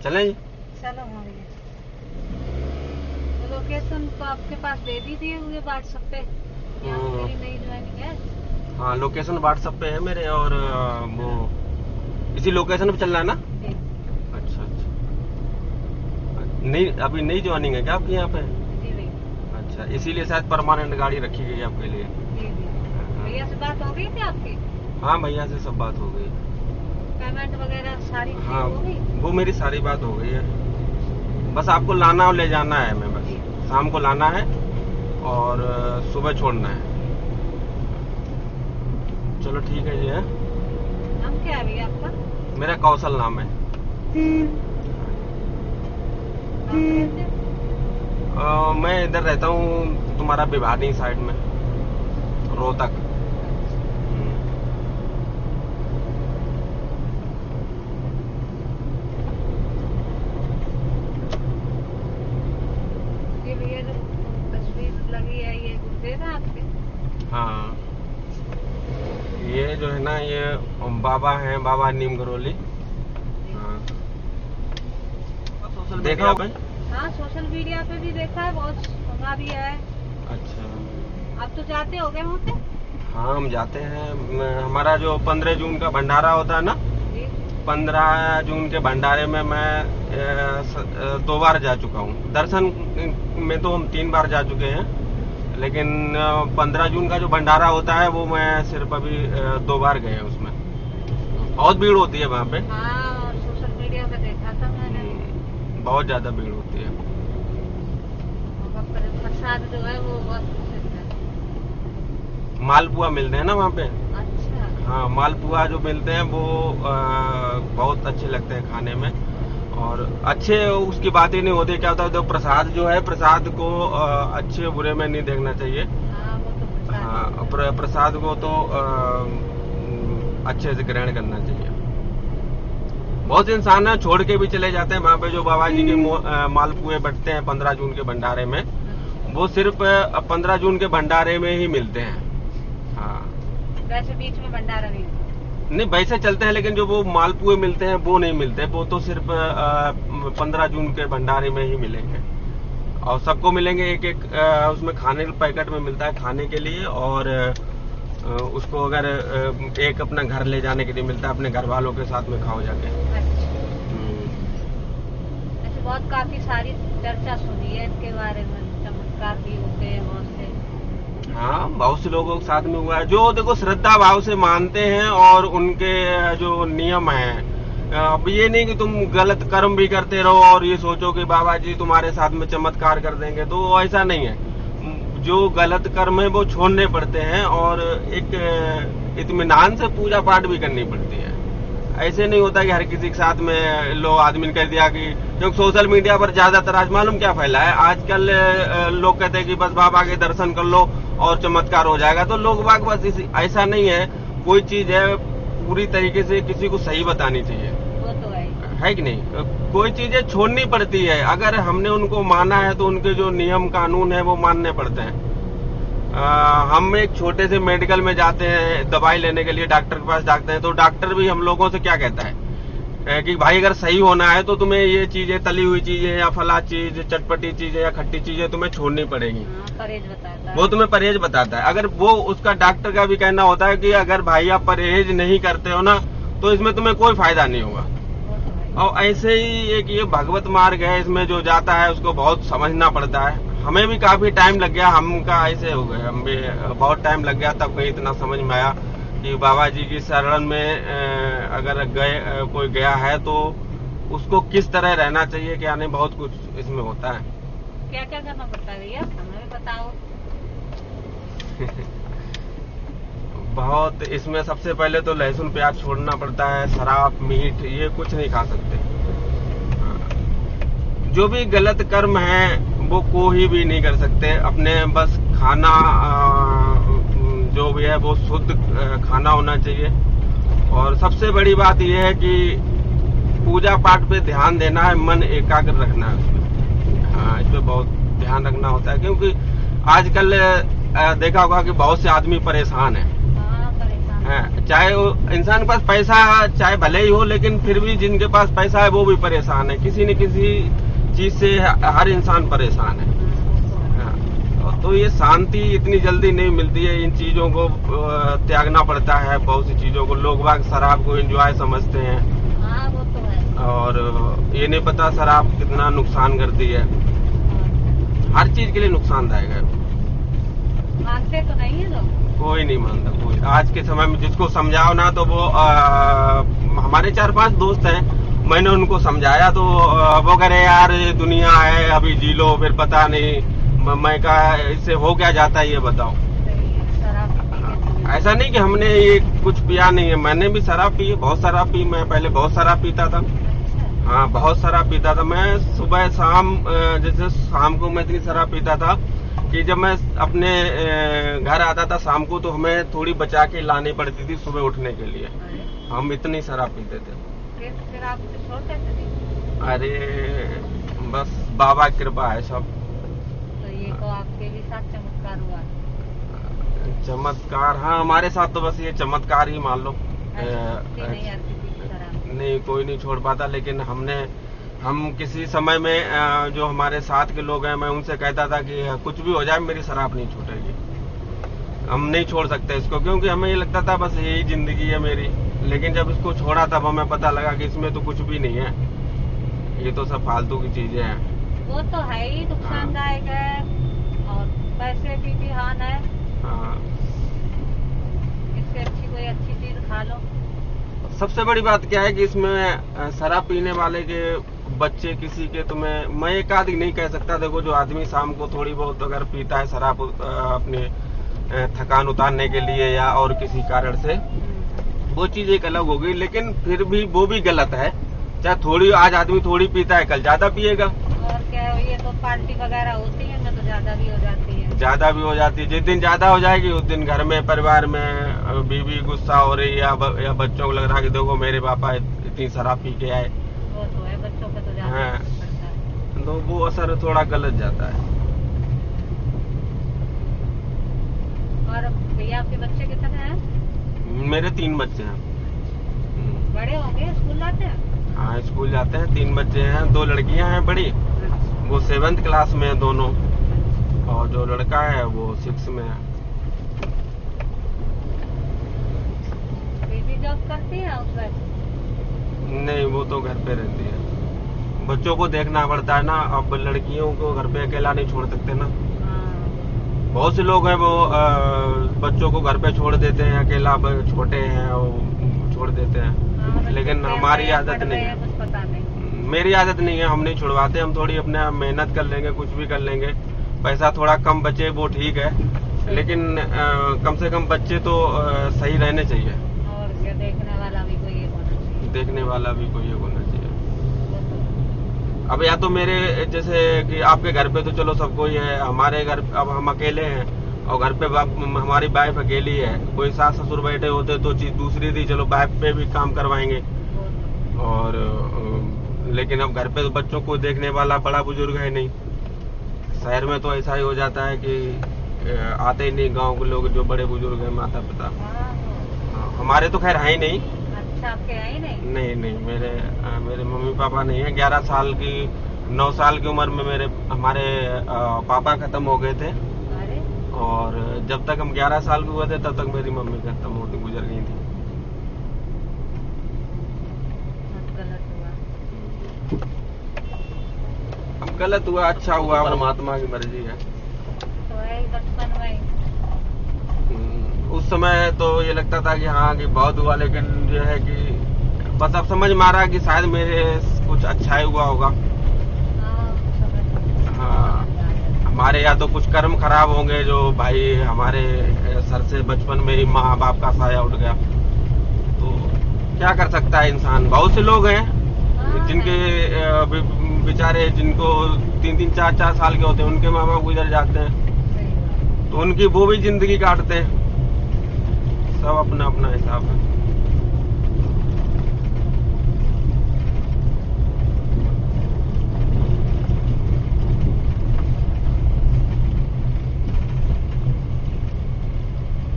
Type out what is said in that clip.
चलें जी? चलो हाँ भैया। तो लोकेशन तो आपके पास दे दी थी हुए व्हाट्सएप पे। यहाँ हम्म, मेरी नई ज्वाइनिंग है। हाँ लोकेशन व्हाट्सएप पे है मेरे, और वो इसी लोकेशन पे चलना है ना? जी अच्छा अच्छा। नहीं, अभी नई ज्वाइनिंग है क्या आपकी यहाँ पे? जी भैया। अच्छा, इसीलिए शायद परमानेंट गाड़ी रखी गई है आपके लिए। जी जी। भैया से बात हो गई थी आपकी? हाँ, भैया से सब बात हो गई। पेमेंट वगैरह सारी चीज हाँ, हो गई? वो मेरी सारी बात हो गई है। बस आपको लाना और ले जाना है, मैं बस जी। शाम को लाना है और सुबह छोड़ना है। चलो ठीक है जी। है, नाम क्या है भैया आपका? मेरा कौशल नाम है। कहाँ पे रहते हैं? मैं इधर रहता हूँ तुम्हारा भिवानी साइड में, रोहतक। ये भैया जो तस्वीर लगी है ये दे रहे हैं आपके? हाँ, ये जो है ना, ये बाबा हैं, बाबा नीम गरोली। हाँ, देखा होगा। हाँ सोशल मीडिया पे भी देखा है, बहुत सुना भी है। अच्छा, आप तो जाते हो गए वहाँ पे? हाँ हम जाते हैं। हमारा जो 15 जून का भंडारा होता है ना, जी 15 जून के भंडारे में मैं 2 बार जा चुका हूँ। दर्शन में तो हम 3 बार जा चुके हैं, लेकिन 15 जून का जो भंडारा होता है वो मैं सिर्फ अभी 2 बार गए हैं उसमें। बहुत भीड़ होती है वहाँ पे। हाँ सोशल मीडिया पे देखा था मैंने। बहुत ज्यादा भीड़ होती है। वहाँ पर प्रसाद जो है वो बहुत प्रसिद्ध है। मालपुआ मिलते हैं ना वहाँ पे। अच्छा हाँ, मालपुआ जो मिलते हैं वो बहुत अच्छे लगते हैं खाने में। और अच्छे उसकी बात ही नहीं होती। क्या होता है, तो प्रसाद जो है, प्रसाद को अच्छे बुरे में नहीं देखना चाहिए। हाँ वो तो प्रसाद हाँ, है। प्रसाद को तो अच्छे से ग्रहण करना चाहिए। बहुत इंसान है छोड़ के भी चले जाते हैं वहाँ पे। जो बाबा जी के मालपुए बंटते हैं 15 जून के भंडारे में, वो सिर्फ 15 जून के भंडारे में ही मिलते हैं। हाँ, वैसे बीच में भंडारा नहीं होता। नहीं वैसे चलते हैं, लेकिन जो वो मालपुए मिलते हैं वो नहीं मिलते। वो तो सिर्फ 15 जून के भंडारे में ही मिलेंगे। और सबको मिलेंगे एक एक, उसमें खाने के पैकेट में मिलता है खाने के लिए। और उसको अगर एक अपना घर ले जाने के लिए मिलता है, अपने घर वालों के साथ में खाओ जाके। अच्छा ऐसे बहुत काफी सारी चर्चा सुनी है इनके बारे में, चमत्कार भी होते हैं बहुत से। हाँ, बहुत से लोगों के साथ में हुआ है जो देखो श्रद्धा भाव से मानते हैं, और उनके जो नियम है। अब ये नहीं कि तुम गलत कर्म भी करते रहो और ये सोचो कि बाबा जी तुम्हारे साथ में चमत्कार कर देंगे, तो ऐसा नहीं है। जो गलत कर्म है वो छोड़ने पड़ते हैं, और एक इत्मीनान से पूजा पाठ भी करनी पड़ती है। ऐसे नहीं होता कि हर किसी के साथ में लो आदमी ने कह दिया कि, क्योंकि सोशल मीडिया पर ज्यादातर आज मालूम क्या फैला है आजकल, लोग कहते हैं कि बस बाबा के दर्शन कर लो और चमत्कार हो जाएगा। तो लोग बाग बस ऐसा नहीं है। कोई चीज है पूरी तरीके से किसी को सही बतानी चाहिए, वो तो है कि नहीं? कोई चीजें छोड़नी पड़ती है। अगर हमने उनको माना है तो उनके जो नियम कानून है वो मानने पड़ते हैं। हम एक छोटे से मेडिकल में जाते हैं दवाई लेने के लिए, डॉक्टर के पास जाते हैं, तो डॉक्टर भी हम लोगों से क्या कहता है कि भाई अगर सही होना है तो तुम्हें ये चीजें, तली हुई चीजें या फला चीज, चटपटी चीजें या खट्टी चीजें तुम्हें छोड़नी पड़ेगी। परहेज बताता है। वो तुम्हें परहेज बताता है। अगर वो उसका डॉक्टर का भी कहना होता है कि अगर भाई आप परहेज नहीं करते हो ना, तो इसमें तुम्हें कोई फायदा नहीं होगा। और ऐसे ही एक ये भगवत मार्ग है, इसमें जो जाता है उसको बहुत समझना पड़ता है। हमें भी काफी टाइम लग गया, हम का ऐसे हो गए, हम भी बहुत टाइम लग गया तब कहीं इतना समझ में आया कि बाबा जी की शरण में अगर कोई गया है तो उसको किस तरह रहना चाहिए, क्या नहीं, बहुत कुछ इसमें होता है। क्या क्या करना पड़ता है भैया, हमें भी बताओ। बहुत इसमें सबसे पहले तो लहसुन प्याज छोड़ना पड़ता है, शराब मीट ये कुछ नहीं खा सकते। जो भी गलत कर्म है वो कोई भी नहीं कर सकते। अपने बस खाना जो भी है वो शुद्ध खाना होना चाहिए। और सबसे बड़ी बात यह है कि पूजा पाठ पे ध्यान देना है, मन एकाग्र रखना है उसमें। हाँ, इस पे बहुत ध्यान रखना होता है, क्योंकि आजकल देखा होगा कि बहुत से आदमी परेशान है। हाँ परेशान हाँ, चाहे वो इंसान के पास पैसा चाहे भले ही हो, लेकिन फिर भी जिनके पास पैसा है वो भी परेशान है, किसी न किसी चीज से हर इंसान परेशान है। हाँ, तो ये शांति इतनी जल्दी नहीं मिलती है, इन चीजों को त्यागना पड़ता है। बहुत सी चीजों को लोग बाग शराब को एंजॉय समझते हैं, वो तो है। और ये नहीं पता शराब कितना नुकसान करती है, हर चीज के लिए नुकसानदायक है। मानते तो नहीं है लोग, कोई नहीं मानता कोई। आज के समय में जिसको समझाओ ना तो वो हमारे 4-5 दोस्त हैं, मैंने उनको समझाया तो वो कह रहे यार ये दुनिया है, अभी जी लो, फिर पता नहीं। मैं कहा इससे हो क्या जाता है ये बताओ। ऐसा नहीं कि हमने ये कुछ पिया नहीं है, मैंने भी शराब पी है, बहुत शराब पी। मैं पहले बहुत शराब पीता था, हाँ बहुत शराब पीता था मैं। सुबह शाम, जैसे शाम को मैं इतनी शराब पीता था कि जब मैं अपने घर आता था शाम को तो हमें थोड़ी बचा के लानी पड़ती थी सुबह उठने के लिए, हम इतनी शराब पीते थे। फिर आप छोड़ कैसे दिए? अरे बस बाबा की कृपा है सब। तो ये तो आपके भी साथ चमत्कार हुआ? चमत्कार, हाँ हमारे साथ तो बस ये चमत्कार ही मान लो। नहीं कोई नहीं छोड़ पाता, लेकिन हम किसी समय में जो हमारे साथ के लोग हैं, मैं उनसे कहता था कि कुछ भी हो जाए मेरी शराब नहीं छूटेगी, हम नहीं छोड़ सकते इसको, क्योंकि हमें ये लगता था बस यही जिंदगी है मेरी। लेकिन जब इसको छोड़ा तब हमें पता लगा कि इसमें तो कुछ भी नहीं है, ये तो सब फालतू की चीजें हैं। वो तो है ही नुकसानदायक है, और पैसे की भी हान है। हाँ, इससे अच्छी कोई अच्छी चीज खा लो। सबसे बड़ी बात क्या है कि इसमें शराब पीने वाले के बच्चे किसी के, तो मैं एक आदमी नहीं कह सकता। देखो जो आदमी शाम को थोड़ी बहुत अगर पीता है शराब अपने थकान उतारने के लिए या और किसी कारण से, वो चीज एक अलग होगी, लेकिन फिर भी वो भी गलत है। चाहे थोड़ी, आज आदमी थोड़ी पीता है कल ज्यादा पिएगा। और क्या है, ये तो पार्टी वगैरह होती है ना तो ज्यादा भी हो जाती है। ज्यादा भी हो जाती है, जिस दिन ज्यादा हो जाएगी उस दिन घर में परिवार में बीवी गुस्सा हो रही है या बच्चों को लग रहा है कि देखो मेरे पापा इतनी शराब पी के आए। वो तो है, बच्चों पे तो ज्यादा हाँ, पड़ता है। तो वो असर थोड़ा गलत जाता है। और भैया आपके बच्चे कितने हैं? मेरे 3 बच्चे हैं। बड़े होंगे, स्कूल जाते हैं? हाँ स्कूल जाते हैं, 3 बच्चे हैं, 2 लड़कियां हैं बड़ी, वो 7th क्लास में है दोनों, और जो लड़का है वो 6 में है। बीवी जॉब करती है हाउसवाइफ? नहीं वो तो घर पे रहती है, बच्चों को देखना पड़ता है ना, अब लड़कियों को घर पे अकेला नहीं छोड़ सकते ना। बहुत से लोग हैं वो बच्चों को घर पे छोड़ देते हैं अकेला, छोटे हैं वो छोड़ देते हैं, लेकिन हमारी आदत नहीं है, कुछ पता नहीं। मेरी आदत नहीं है, हम नहीं छुड़वाते। हम थोड़ी अपने मेहनत कर लेंगे, कुछ भी कर लेंगे, पैसा थोड़ा कम बचे वो ठीक है, लेकिन कम से कम बच्चे तो सही रहने चाहिए, और क्या, देखने वाला भी कोई एक होना चाहिए। देखने वाला भी कोई एक होना चाहिए। अब या तो मेरे जैसे कि आपके घर पे तो चलो सबको ही है, हमारे घर अब हम अकेले हैं और घर पे हमारी वाइफ अकेली है, कोई सास ससुर बैठे होते तो चीज दूसरी थी, चलो वाइफ पे भी काम करवाएंगे, और लेकिन अब घर पे तो बच्चों को देखने वाला बड़ा बुजुर्ग है नहीं। शहर में तो ऐसा ही हो जाता है कि आते ही नहीं गांव के लोग, जो बड़े बुजुर्ग हैं, माता पिता। हमारे तो खैर है ही नहीं। अच्छा, आपके है ही नहीं? नहीं, मेरे मम्मी पापा नहीं है। 11 साल की 9 साल की उम्र में हमारे पापा खत्म हो गए थे, और जब तक हम 11 साल के हुए थे तब तक मेरी मम्मी खत्म होती गुजर गई थी। अब गलत हुआ अच्छा हुआ, परमात्मा की मर्जी है। तो है बचपन में उस समय तो ये लगता था कि हाँ कि बहुत हुआ, लेकिन ये है कि बस अब समझ में आ रहा है कि शायद मेरे कुछ अच्छा ही हुआ होगा। हाँ, हमारे या तो कुछ कर्म खराब होंगे, जो भाई हमारे सर से बचपन में ही माँ बाप का साया उठ गया, तो क्या कर सकता है इंसान। बहुत से लोग हैं जिनके बेचारे, जिनको 3-3, 4-4 साल के होते हैं, उनके माँ बाप गुजर जाते हैं, तो उनकी वो भी जिंदगी काटते हैं। सब अपना अपना हिसाब है।